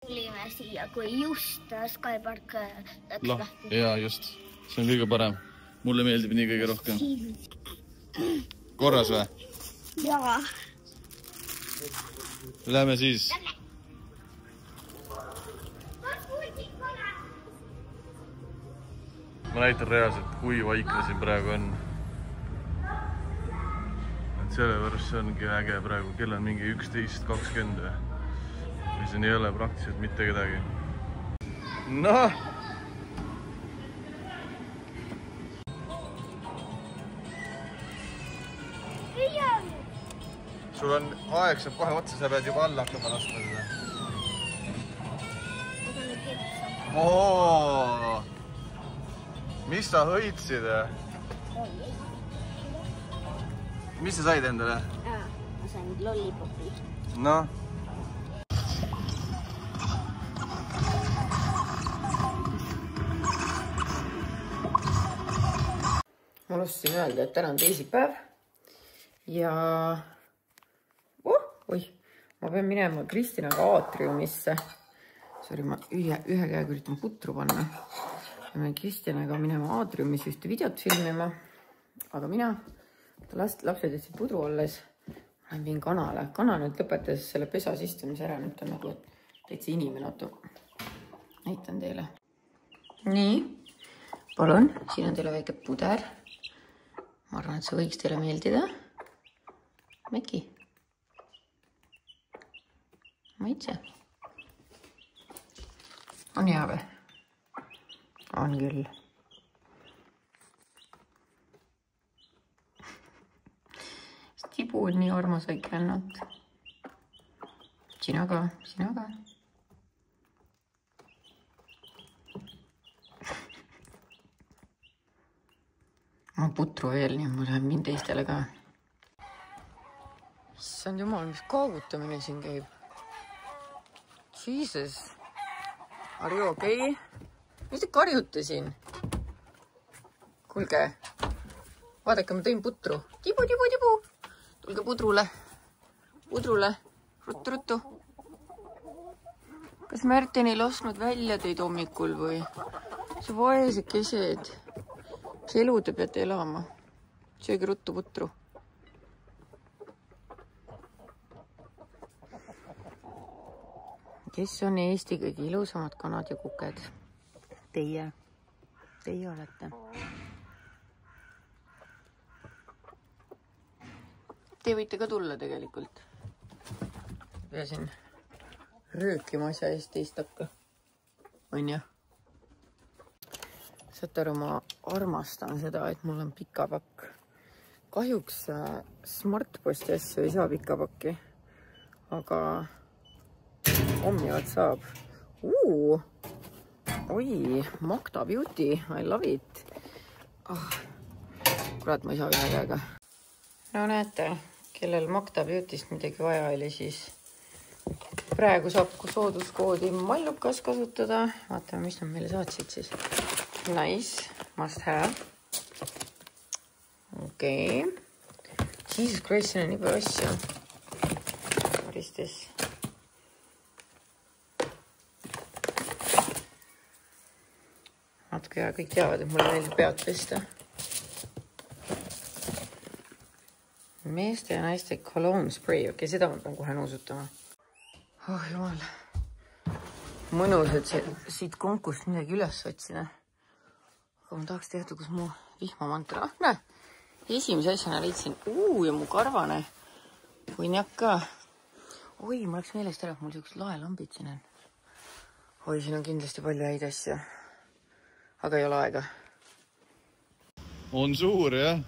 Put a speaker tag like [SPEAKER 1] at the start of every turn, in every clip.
[SPEAKER 1] Tulime siia, kui just Skypark läks lahti.
[SPEAKER 2] Jaa, just. See on kõige parem. Mulle meeldib nii kõige rohkem. Korras või?
[SPEAKER 1] Jaa.
[SPEAKER 2] Lähme siis. Ma näitan reaalselt, kui vaikne siin praegu on. Et sellepärast see ongi äge praegu. Kell on mingi 11:20 või. Ja siin ei ole praktiliselt mitte kedagi. Noh! Sul on aeg saab kohe otsa, sa pead juba alla hakkama laskma seda. Oo! Mis sa hõitsid? Mis sa said endale?
[SPEAKER 1] Ma sain lollipopi.
[SPEAKER 2] Noh.
[SPEAKER 3] Ma alustasin öelda, et täna on teisipäev ja ma pean minema Kristinaga aatriumisse. Sorry, ma ühe käega üritan putru panna. Ja me Kristinaga minema aatriumis ühte videot filmima, aga mina lapsed jätsid pudru olles. Ma lähen viin kanale. Kana nüüd lõpetas selle pesas istumise ära. Nüüd on nagu täitsa inimene. Näitan teile. Nii, palun, siin on teile väike puder. Ma arvan, et see võiks teile meeldida. Meki. Maitse. On hea või? On küll. Tibu on nii armas väike ennalt. Sina ka, sina ka. Ma putru veel, nii ma lähen mind teistele ka. Issand jumal, mis kaagutamine siin käib. Jesus. Are you okay? Mis te karjute siin? Kuulge. Vaadake, ma tõin putru. Tibu, tibu, tibu. Tulge pudrule. Pudrule. Ruttu, ruttu. Kas Märten ei lasknud välja teid hommikul või? See vaesed kesed. Mis elu te peate elama? Sööge ruttu putru. Kes on Eesti kõige ilusamad kanad ja kuked? Teie. Teie olete. Te võite ka tulla tegelikult. Pea siin röökima asja eest teist hakka. On ju? Saate aru, ma armastan seda, et mul on pikapakk. Kahjuks Smartposti asju ei saa pikapakki, aga Omnivat saab. Oi, Magda Beauty, I love it. Kurat, ma ei saa ühe käega. No näete, kellel Magda Beautyst midagi vaja oli, siis praegu saab sooduskoodi Mallukas kasutada. Vaatame, mis nad meile saatsid siis. Nice, must have. Okei. Jesus Christ, siin on nii palju asju. What is this? Natuke ja kõik teavad, et mulle meeldib pead pesta. Meeste ja naiste cologne spray. Okei, seda ma pean kohe nuusutama. Oh, jumal. Mõnus, et siit konkust midagi üles otsida. Aga ma tahaks teada, kus mu vihmamantra. Näe, esimese asjana leidsin. Ja mu karvane. Punjak ka. Oi, ma läks meelest ära, et mul siuksed laelambid siin on. Oi, siin on kindlasti palju häid asju. Aga ei ole aega.
[SPEAKER 2] On suur, jah?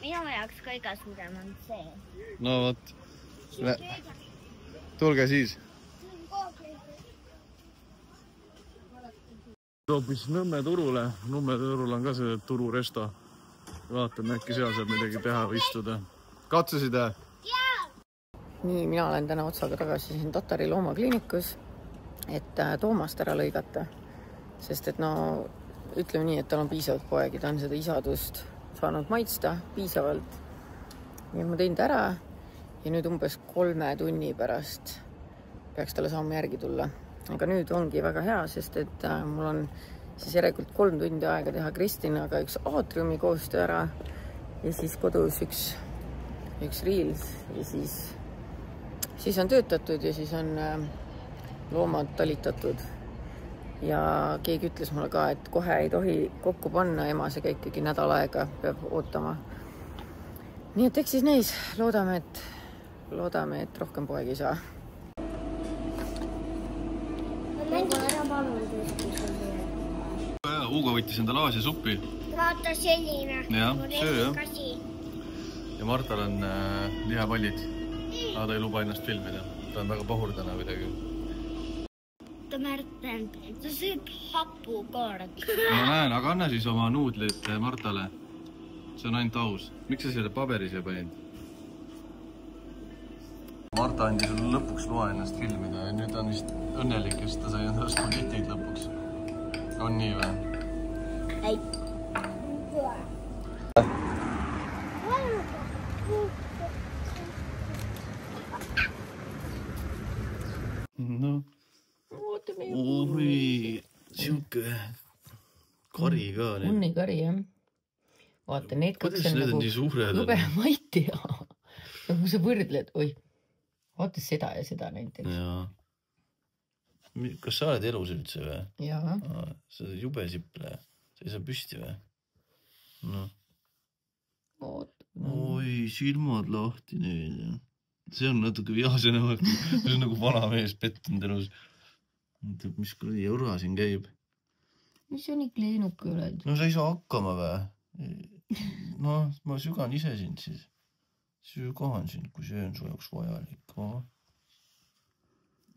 [SPEAKER 1] Minu jaoks kõige suurem on see.
[SPEAKER 2] No võt. Tulge siis. Hoopis Nõmme turule. Nõmme turul on ka see tururesto. Vaatame, äkki seal saab midagi teha või istuda. Katsusid?
[SPEAKER 3] Nii, mina olen täna otsaga tagasi siin Tatari loomakliinikus, et Toomast ära lõigata. Sest et no, ütleme nii, et tal on piisavalt poegi. Ta on seda isadust saanud maitsta piisavalt. Nii, ma tõin ta ära ja nüüd umbes 3 tunni pärast peaks talle saama järgi tulla. Aga nüüd ongi väga hea, sest et mul on siis järelikult 3 tundi aega teha Kristinaga üks aatriumi koostöö ära ja siis kodus üks reels ja siis on töötatud ja siis on loomad talitatud. Ja keegi ütles mulle ka, et kohe ei tohi kokku panna, emasega ikkagi nädal aega peab ootama. Nii et eks siis neis loodame, et rohkem poegi ei saa.
[SPEAKER 2] Hugo võttis endale Aasia suppi.
[SPEAKER 1] Vaata selline.
[SPEAKER 2] Jah, söö jah. Ja Martal on lihapallid. Aga ta ei luba ennast filmida. Ta on väga pahurdana midagi.
[SPEAKER 1] Märten, ta sööb hapukaardi.
[SPEAKER 2] Ma näen, aga anna siis oma nuudlid Martale. See on ainult aus. Miks sa selle paberi siia panid? Marta andi sulle lõpuks loa ennast filmida ja nüüd on vist õnnelik, sest ta sai endale spagetid lõpuks. On nii või?
[SPEAKER 1] Ei.
[SPEAKER 2] No. Oi, siuke kari ka.
[SPEAKER 3] Hunnikari, jah. Vaata, need kaks on
[SPEAKER 2] nagu jube,
[SPEAKER 3] ma ei tea. Kui sa võrdled, vaata seda ja seda näiteks.
[SPEAKER 2] Jaa. Kas sa oled elus üldse või?
[SPEAKER 3] Jaa.
[SPEAKER 2] Sa oled jube siple. Sa ei saa püsti või? No. Oi, silmad lahti nüüd. See on natuke vihase näoga. See on nagu vana mees pettunud elus. Mis kuradi jõra siin käib?
[SPEAKER 3] Mis sa nii kleenuke oled?
[SPEAKER 2] No sa ei saa hakkama või? No, ma sügan ise sind siis. Sügahan sind, kui see on su jaoks vajalik.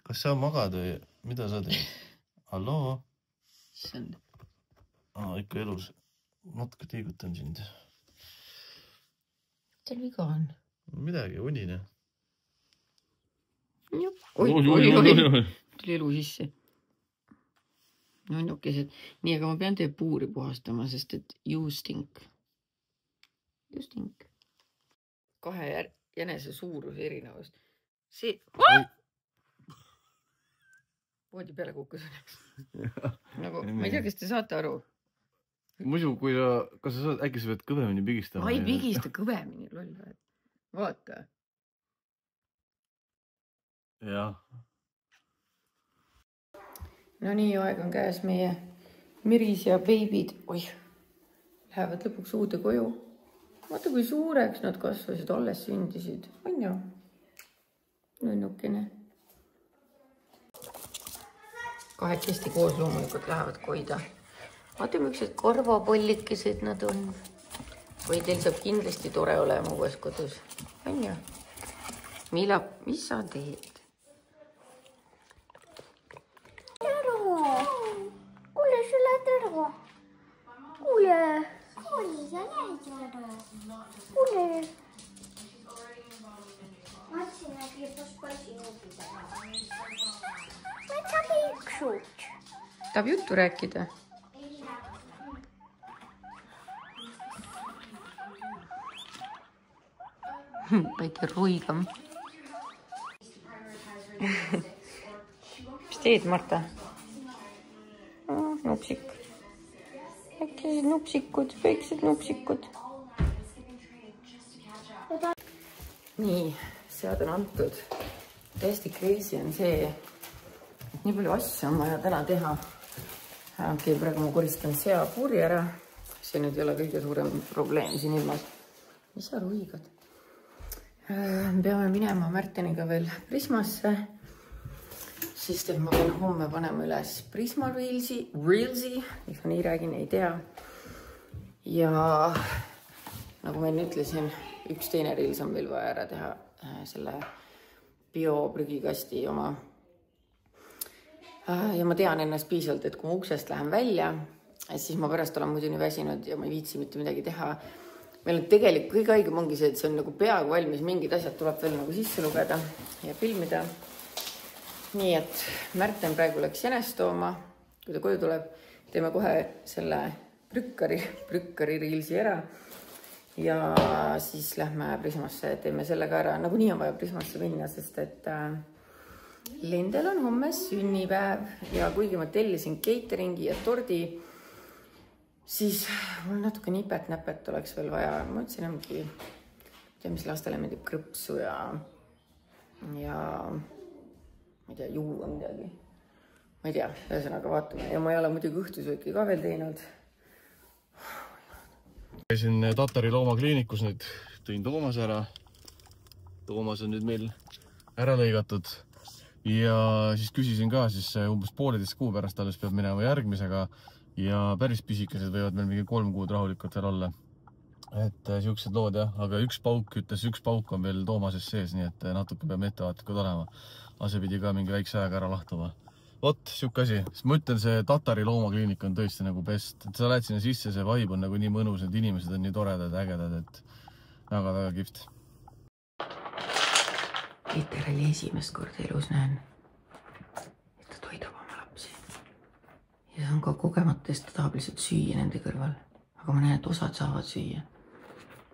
[SPEAKER 2] Kas sa magad või? Mida sa teed? Halloo? Ikka elus. Natuke tiigutan sind.
[SPEAKER 3] Teil viga on?
[SPEAKER 2] Midagi, unine.
[SPEAKER 3] Oi. Tuli elu sisse. No nokesed. Nii, aga ma pean teie puuri puhastama, sest et you stink. You stink. 2 jänese suuruse erinevust. See... Voodi peale kukkus õnneks. Nagu, ma ei tea, kas te saate aru.
[SPEAKER 2] Muidu, kui kas sa saad, äkki sa pead kõvemini pigistama?
[SPEAKER 3] Ma ei pigista kõvemini, loll. Vaata.
[SPEAKER 2] Jah.
[SPEAKER 3] No nii, aeg on käes meie Miris ja beibid. Lähevad lõpuks uude koju. Vaata, kui suureks nad kasvasid, alles sündisid. On ju? Nõnnukene. 2 koos loomulikult lähevad koida. Vaata, millised karvapollikesed nad on. Või teil saab kindlasti tore olema uues kodus. On ju? Mila, mis sa teed?
[SPEAKER 1] Kuule, sa lähed ära. Kuule, sa lähed ära. Kuule. Matsin nägi, et passi nupida. Sa piiksud.
[SPEAKER 3] Tahab juttu rääkida? Väike ruigam. Mis teed, Marta? Nupsik. Äkki nupsikud, väiksed nupsikud. Nii, sead on antud. Täiesti crazy on see, et nii palju asju on vaja täna teha. Okei, praegu ma koristan seapuuri ära. See nüüd ei ole kõige suurem probleem siin ilmas. Mis sa ruigad? Peame minema Märteniga veel Prismasse, sest et ma pean homme panema üles Prisma Reelsi, mis ma nii räägin, ei tea. Ja nagu ma enne ütlesin, üks teine Reels on veel vaja ära teha selle bioprügikasti oma. Ja ma tean ennast piisavalt, et kui ma uksest lähen välja, siis ma pärast olen muidu nii väsinud ja ma ei viitsi mitte midagi teha. Meil on tegelikult kõige haigem ongi see, et see on nagu peaaegu valmis, mingid asjad tuleb veel nagu sisse lugeda ja filmida. Nii et Märten praegu läks jänest tooma. Kui ta koju tuleb, teeme kohe selle prükkari Reelsi ära. ja siis lähme Prismasse, teeme selle ka ära. Nagunii on vaja Prismasse minna, sest et Lendel on homme sünnipäev ja kuigi ma tellisin cateringi ja tordi, siis mul natuke nipet-näpet oleks veel vaja. Ma mõtlesin, ongi, mis lastele meeldib krõpsu ja ma ei tea, juua midagi. Ma ei tea, ühesõnaga vaatame. Ja ma ei ole muidugi õhtusööki ka veel teinud.
[SPEAKER 2] Käisin Tatari loomakliinikus, nüüd tõin Toomas ära. Toomas on nüüd meil ära lõigatud. Ja siis küsisin ka, siis umbes 1,5 kuu pärast alles peab minema järgmisega. Ja päris pisikesed võivad meil mingi 3 kuud rahulikult veel olla. Et siuksed lood jah, aga üks pauk on veel Toomases sees, nii et natuke peame ettevaatlikud olema. Aga see pidi ka mingi väikse ajaga ära lahtuma. Vot, siuke asi. Sest ma ütlen, see Tatari loomakliinik on tõesti nagu best. Et sa lähed sinna sisse, see vibe on nagu nii mõnus, need inimesed on nii toredad, ägedad, et väga-väga kihvt.
[SPEAKER 3] Peeter oli esimest korda elus näen, et ta toidab oma lapsi. Ja see on ka kogemata, sest ta tahab lihtsalt süüa nende kõrval. Aga ma näen, et osad saavad süüa.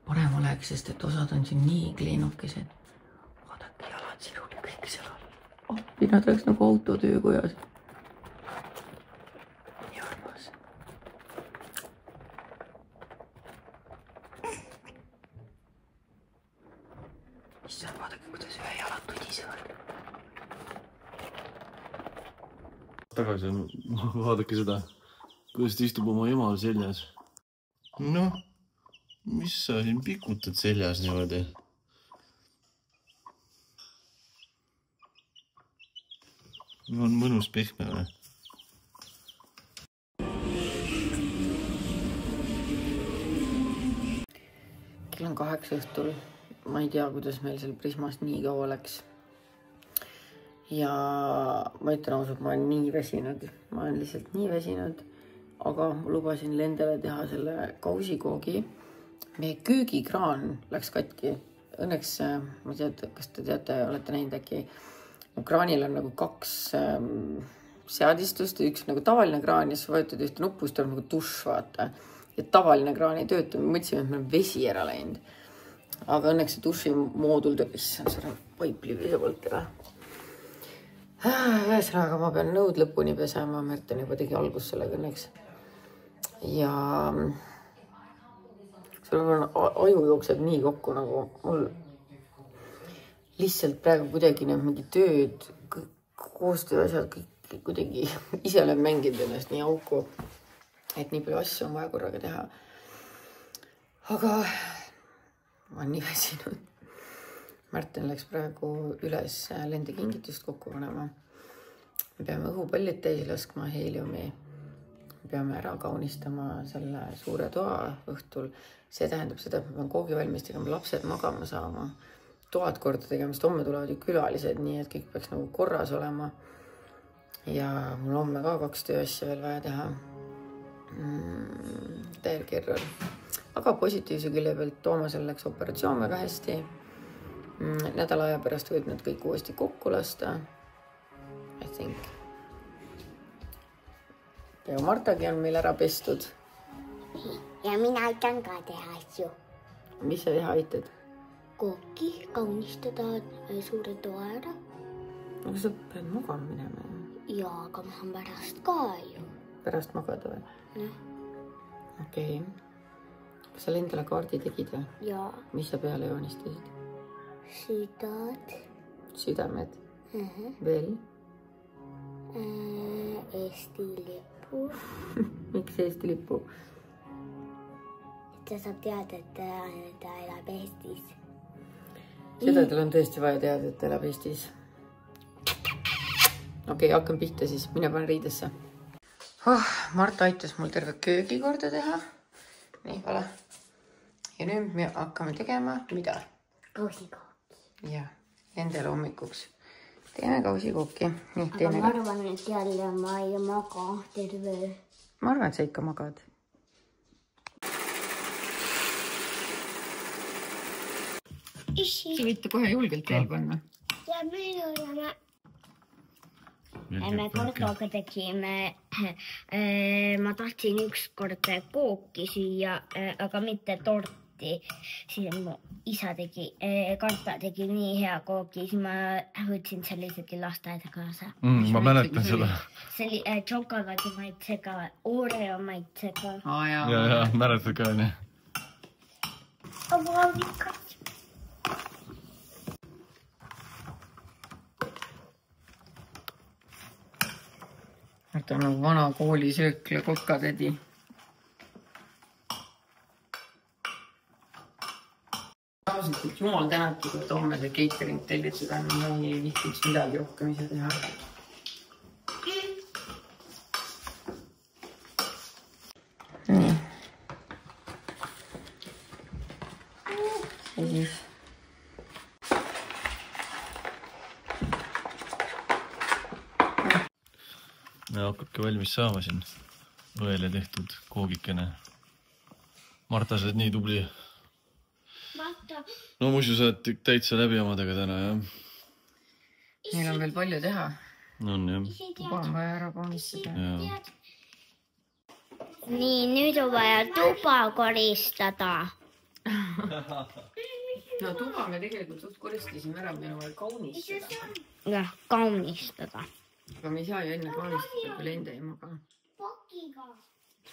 [SPEAKER 3] Parem oleks, sest et osad on siin nii kleenukesed. Vaadake jalad siin oli kõik seal all. Appi, nad oleks nagu autotöökojas. Nii armas. Issand, vaadake, kuidas ühe jalad tudisevad.
[SPEAKER 2] Tagasi on, vaadake seda, kuidas ta istub oma emal seljas. Noh, mis sa siin pikutad seljas niimoodi? On mõnus pehme või?
[SPEAKER 3] Kell on 8 õhtul. Ma ei tea, kuidas meil seal Prismas nii kaua läks. Ja ma ütlen ausalt, ma olen nii väsinud. Ma olen lihtsalt nii väsinud. Aga ma lubasin Lendele teha selle kausikoogi. Meie köögikraan läks katki. Õnneks, ma ei tea, kas te teate, olete näinud äkki, kraanil on nagu 2 seadistust. Üks nagu tavaline kraan ja siis võetud ühte nupust tuleb nagu dušš, vaata. Ja tavaline kraan ei tööta. Me mõtlesime, et meil on vesi ära läinud. Aga õnneks see duši moodul töötab. Issand, see on vaipli vise poolt ära. Ühesõnaga, ma pean nõud lõpuni pesema. Märten juba tegi algus sellega õnneks. Ja aju jookseb nii kokku, nagu mul lihtsalt praegu kuidagi need mingi tööd, koostöö asjad, kõik kuidagi ise olen mänginud ennast nii auku, et nii palju asju on vaja korraga teha. Aga ma olen nii väsinud. Märten läks praegu üles Lende kingitust kokku panema. Me peame õhupallid täis laskma heeliumi. Me peame ära kaunistama selle suure toa õhtul. See tähendab seda, et me peame koogi valmis tegema, lapsed magama saama. Toad korda tegema, sest homme tulevad ju külalised, nii et kõik peaks nagu korras olema. Ja mul homme ka 2 tööasja veel vaja teha. Täielik error. Aga positiivse külje pealt Toomasel läks operatsioon väga hästi. Nädala aja pärast võib nad kõik uuesti kokku lasta. I think. Ja Martagi on meil ära pestud.
[SPEAKER 1] Ja mina aitan ka teha asju.
[SPEAKER 3] Mis sa teha aitad?
[SPEAKER 1] Kooki, kaunistada suure toa ära.
[SPEAKER 3] Aga sa pead magama minema.
[SPEAKER 1] Ja, aga ma saan pärast ka ju.
[SPEAKER 3] Pärast magada või?
[SPEAKER 1] Noh.
[SPEAKER 3] Okei. Kas sa Lendele kaardi tegid või?
[SPEAKER 1] Ja.
[SPEAKER 3] Mis sa peale joonistasid?
[SPEAKER 1] Südad.
[SPEAKER 3] Südamed. Veel?
[SPEAKER 1] Eesti lipu.
[SPEAKER 3] Miks Eesti lipu?
[SPEAKER 1] Ta saab teada, et ta elab Eestis.
[SPEAKER 3] Seda tal on tõesti vaja teada, et ta elab Eestis. Okei, hakkan pihta siis. Mine pane riidesse. Marta aitas mul terve köögi korda teha. Nii, pala. Ja nüüd me hakkame tegema mida?
[SPEAKER 1] Kausikooki.
[SPEAKER 3] Jah, Lendele hommikuks. Teeme kausikooki. Nii,
[SPEAKER 1] aga ma arvan, et jälle ma ei maga terve.
[SPEAKER 3] Ma arvan, et sa ikka magad. Sa võite kohe julgelt veel panna.
[SPEAKER 1] Ja me oleme... Me Kordoga tegime, ma tahtsin ükskord kooki süüa, aga mitte torti. eriti siis mu isa tegi, Karta tegi nii hea kooki, siis ma võtsin selle isegi lasteaeda kaasa.
[SPEAKER 2] Ma mäletan seda.
[SPEAKER 1] See oli šokolaadi maitsega, Oreo maitsega.
[SPEAKER 2] Ja, mäletad ka, nii.
[SPEAKER 3] Ta on nagu vana koolisöök ja kokatädi. Tavaliselt jumal tänatud, et homme see catering tellitud on, ma ei vihtiks midagi rohkem ise teha. Nii. Ja siis.
[SPEAKER 2] Hakkabki valmis saama siin õele tehtud koogikene. Marta, sa oled nii tubli. No muidu sa oled täitsa läbi omadega täna, jah?
[SPEAKER 3] Meil on veel palju teha.
[SPEAKER 2] On, jah.
[SPEAKER 3] Tuba on vaja ära kaunistada.
[SPEAKER 1] Nii, nüüd on vaja tuba koristada.
[SPEAKER 3] No tuba me tegelikult koristasime ära, meil on vaja kaunistada.
[SPEAKER 1] Jah, kaunistada.
[SPEAKER 3] Aga me ei saa ju enne kaunistada, kui lende ei maga.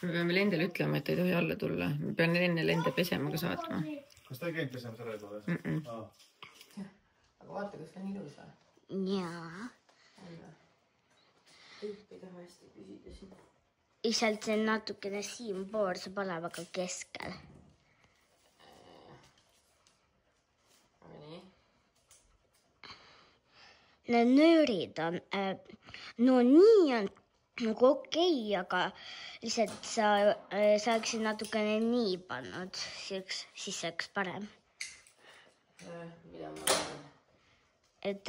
[SPEAKER 3] Me peame lendele ütlema, et ei tohi alla tulla. Me peame enne lende pesema ka saatma.
[SPEAKER 2] Kas ta ei käinud pesema selle poole?
[SPEAKER 3] Aga vaata, kas on ilus või?
[SPEAKER 1] Jaa.
[SPEAKER 3] Tüüpi taha hästi küsida siin.
[SPEAKER 1] Isalt see on natukene siinpool, see pole väga keskel.
[SPEAKER 3] Aga nii?
[SPEAKER 1] Need nöörid on, no nii on nagu okei, aga lihtsalt sa saaksid natukene nii pannud, siis oleks parem.
[SPEAKER 3] Mida ma olen?
[SPEAKER 1] Et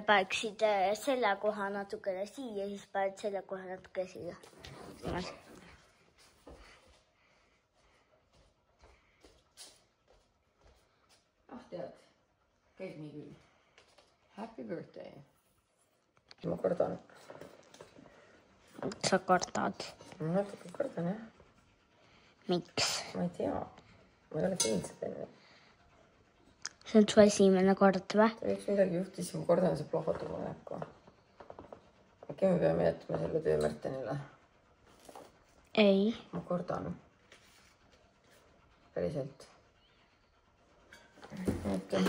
[SPEAKER 1] paeksid selle koha natukene siia, siis paned selle koha natuke siia.
[SPEAKER 3] Tead, käib nii küll. Happy birthday. Ma kardan.
[SPEAKER 1] Sa kardad?
[SPEAKER 3] Ma natuke kardan, jah.
[SPEAKER 1] Miks?
[SPEAKER 3] Ma ei tea. Ma ei ole teinud seda enne.
[SPEAKER 1] See on su esimene kord või?
[SPEAKER 3] Üks midagi juhtis, ma kardan, see plahvatuma näkku. Äkki me peame jätma selle töö Märtenile?
[SPEAKER 1] Ei.
[SPEAKER 3] Ma kardan. Päriselt. Oota.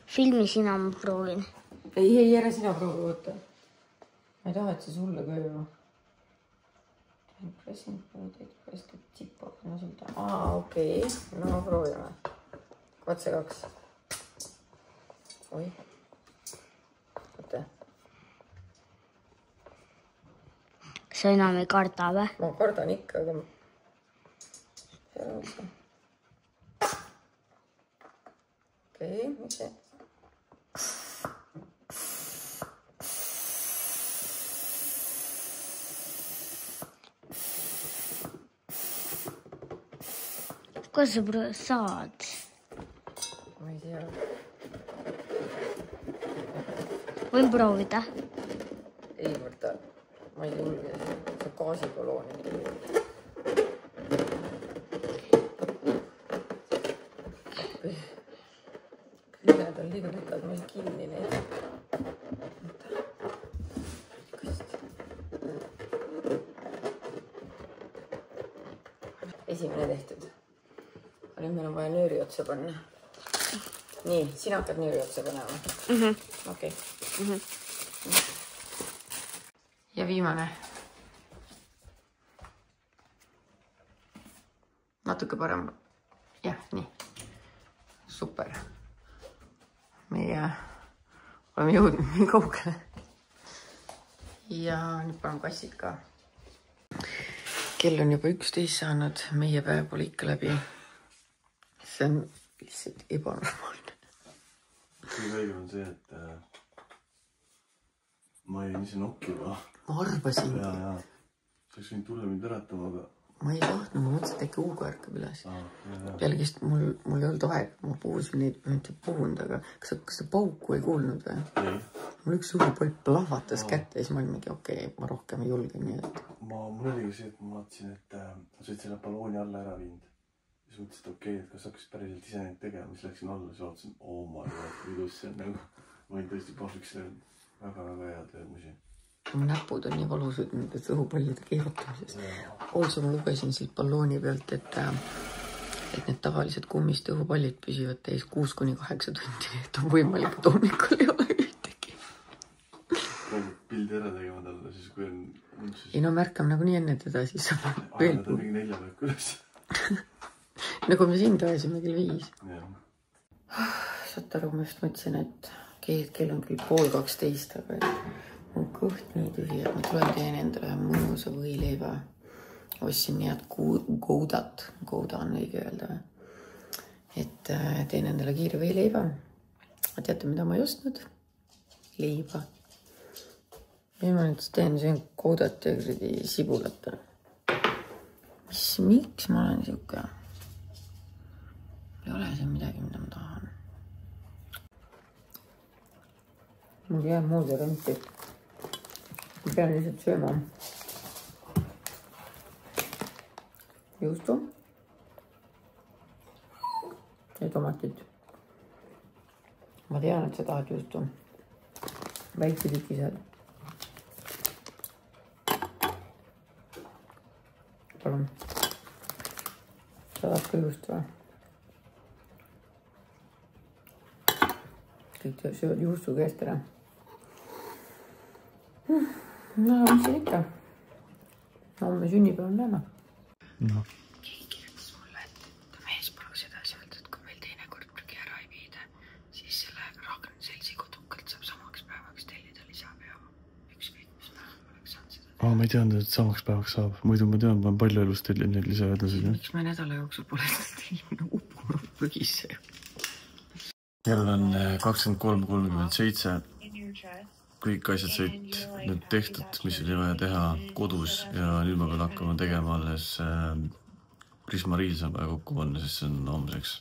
[SPEAKER 1] Filmi sina ma proovin.
[SPEAKER 3] Ei, ära sina proovi, oota. Ma ei taha, et see sulle ka ju. Okei. No proovime. Katse 2. Oi. Oota.
[SPEAKER 1] Sa enam ei karda või?
[SPEAKER 3] Ma kardan ikka, aga... Okei, miks see?
[SPEAKER 1] Kas sa saad?
[SPEAKER 3] Ma ei tea.
[SPEAKER 1] Võin proovida?
[SPEAKER 3] Ei, Marta. Ma ei julge. See gaasibalooni. Küljed on liiga pikad, ma ei kinni neid. Esimene tehtud. Nüüd meil on vaja nööri otsa panna. Nii, sina hakkad nööri otsa panema. Okei. Ja viimane. Natuke parem. Jah, nii. Super. Meie oleme jõudnud nii kaugele. Ja nüüd panen kassid ka. Kell on juba 11 saanud. Meie päev pole ikka läbi. See on lihtsalt ebanormaalne.
[SPEAKER 2] Kõige õige on see, et ma jäin ise nokkiva.
[SPEAKER 3] Ma arvasin.
[SPEAKER 2] Ja. Sa võiks tulla mind äratama, aga...
[SPEAKER 3] Ma ei tahtnud, ma mõtlesin, et äkki Uugo ärkab üles. Pealegi mul ei olnud aeg, ma puhusin neid, ma ei puhunud, aga kas sa pauku ei kuulnud või?
[SPEAKER 2] Ei.
[SPEAKER 3] Mul üks sugupoll plahvatas kätte ja siis ma olin mingi, okei, ma rohkem ei julge nii, et...
[SPEAKER 2] Mul oligi see, et ma vaatasin, et sa olid selle ballooni alla ära viinud. siis mõtlesin, et okei, et kas hakkasid päriselt ise neid tegema, siis läksin alla, siis vaatasin, oh my god, vidus see on nagu, ma olin tõesti pahviks väga head löömusi.
[SPEAKER 3] Näpud on nii valusad nendest õhupallide keerutamisest. Also ma lugesin siit ballooni pealt, et need tavalised kummist õhupallid püsivad täis 6–8 tundi, et on võimalik, et hommikul ei ole ühtegi.
[SPEAKER 2] Praegu pildi ära tegema talle, siis kui on untsus.
[SPEAKER 3] Ei no märkame nagu nii enne teda, siis saab veel
[SPEAKER 2] puh. Mingi 4 päev üles.
[SPEAKER 3] Nagu me siin tõesime kell 5. Saad aru, ma just mõtlesin, et kell on küll 11:30, aga on kõht nii tühi, et ma tulen teen endale mõnusa võileiva. Ostsin nii head Goudat, Gouda on õige öelda. Et teen endale kiire võileiva. Teate, mida ma ei ostnud? Leiba. Ja ma nüüd teen siin Goudat ja sibulat. Miks ma olen siuke? Ei ole siin midagi, mida ma tahan. Mul jääb muud varianti. Ma pean lihtsalt sööma. Juustu. Ja tomatid. Ma tean, et sa tahad juustu. Väikse tükised. Palun. Sa tahad ka juustu või? Kõik söövad juustu käest ära. No, mis siin ikka? Homme sünnipäev on näeme.
[SPEAKER 2] No.
[SPEAKER 3] Keegi kirjutas mulle, et ta mees palus edasi öelda, et kui meil teinekord prügi ära ei viida, siis selle Ragnar Seltsi kodukalt saab samaks päevaks tellida lisapea. Ükskõik, mis päev oleks saanud seda.
[SPEAKER 2] Ma ei teadnud, et samaks päevaks saab. Muidu ma tean, ma olen palju elust tellin neid lisavedasid.
[SPEAKER 3] Miks me nädala jooksul pole seda uppunud prügisse?
[SPEAKER 2] Kell on 23:37. Kõik asjad said nüüd tehtud, mis oli vaja teha kodus ja nüüd ma pean hakkama tegema alles Prisma Reels on vaja kokku panna, sest see on homseks.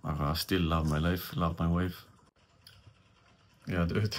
[SPEAKER 2] Aga still love my life, love my wife. Head ööd.